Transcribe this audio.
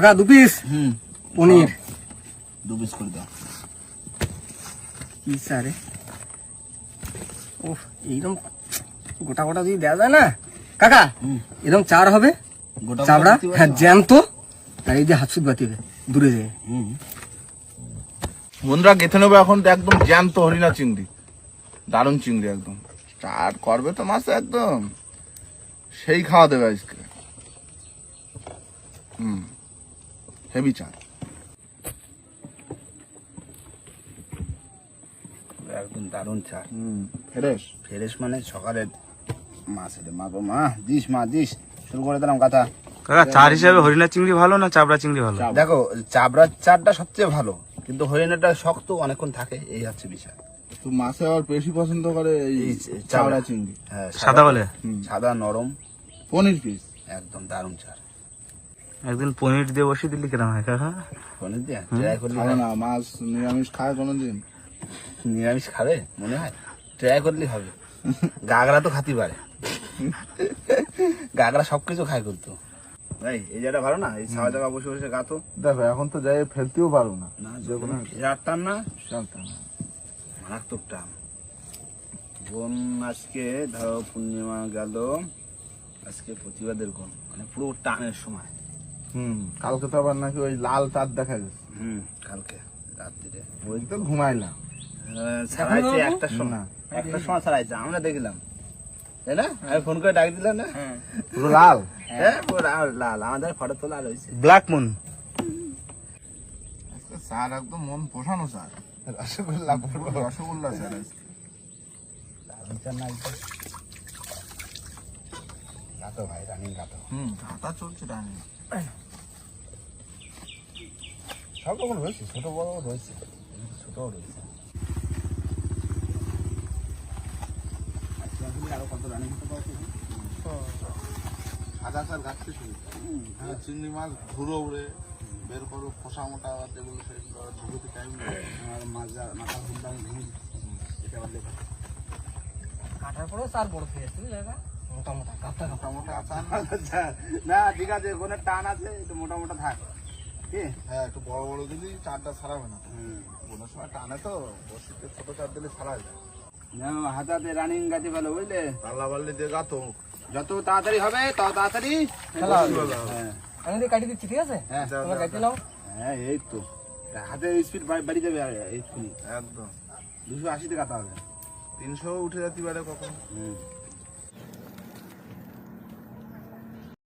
কাকা 2 পিস পনির 2 পিস করে দাও। কি সারে ওহ এইরকম গোটা গোটা যদি দেওয়া যায় না কাকা এরকম চার হবে গোটা চাবড়া হ্যাঁ জ্যান্ত আর এই যে হাত সুদ বাতিবে দূরে যায় বন্ধুরা গেথে নেবো এখন তো একদম জ্যান্ত হরিণা চিংড়ি, দারুণ চিংড়ি একদম। চার করবে তো মাছ একদম সেই খাওয়া দেবে আজকে। হেভি চার একদম দারুণ চার। ফ্রেশ ফ্রেশ মানে সকালে মাছ এটা মা গো মা দিস শুরু করে দিলাম কথা। কাকা চার হিসাবে হরিণা চিংড়ি ভালো না চাবড়া চিংড়ি ভালো? দেখো চাবড়ার চারটা সবচেয়ে ভালো, কিন্তু হরিণাটা শক্ত অনেকক্ষণ থাকে, এই হচ্ছে বিষয়। তো মাছে আবার বেশি পছন্দ করে এই এই চাবড়া চিংড়ি। হ্যাঁ সাদা বলে সাদা নরম পনির পিস একদম দারুণ চার। একদিন পনির দিয়ে বসিয়ে দিলি কিরম হয় কাকা? পনির দিয়ে ট্রাই করলি খাবে না মাছ নিরামিষ খায় কোনোদিন? নিরামিষ খাবে মনে হয়? ট্রাই করলে হবে। গাগরা তো খাতি পারে, গাগরা সবকিছু খায় করতো। ভাই এই জায়গাটা ভালো না, এই ছাওয়া জায়গা বসে বসে গাতো। দেখো এখন তো যাই ফেলতেও পারবো না, টান না চলতে না। মারাত্মক টান। বোন আজকে ধরো পূর্ণিমা গেল, আজকে প্রতিবাদের কোন মানে পুরো টানের সময়। কালকে তো আবার নাকি ওই লাল চাঁদ দেখা গেছে। কালকে রাত্রিরে ওই তো ঘুমাইলাম। ছাড়াইছে একটার সময়, ছাড়াইছে আমরা দেখলাম, তাই না? আমি ফোন করে ডাক দিলাম না, পুরো লাল। হ্যাঁ পুরো লাল, আমাদের ফটো তো লাল হয়েছে। ব্ল্যাক মুন স্যার একদম মন পোষানো স্যার, রসগোল্লা রসগোল্লা স্যার আজকে। গাতো ভাই রানিং গাতো, কাটা চলছে রানি। সব রকম রয়েছে, ছোট বড় রয়েছে, ছোট রয়েছে। আরো কত রানিং হতে পারছে সাদা স্যার গাছতে শুরু চিংড়ি মাছ ঘুরো উড়ে বের করো, খোসা মোটা যেগুলো সেগুলো ঢুকতে টাইম লাগে। আর মাথা ঘুমটা ভেঙে এটা আবার লেখা কাটার পরেও চার বড় পেয়েছে মোটা মোটা কাটা মোটা মোটা আচার না ঠিক আছে, কোনো টান আছে একটু মোটা মোটা থাক। কি হ্যাঁ একটু বড় বড় দিলি চারটা ছাড়াবে না, কোনো সময় টানে তো বসিতে ছোট চার দিলে ছাড়া যায়। হাতাতে রানিং গাছে ভালো বুঝলে, পাল্লা বাল্লি দিয়ে গাতো যত তাড়াতাড়ি হবে তত তাড়াতাড়ি খেলা হবে। হ্যাঁ আমি তো কাটি দিচ্ছি ঠিক আছে হ্যাঁ তোমরা কাটি নাও হ্যাঁ এই তো হাতে স্পিড বাড়ি যাবে এক্ষুনি। একদম 280 কাটা হবে। 300 উঠে যেতে পারে কখন।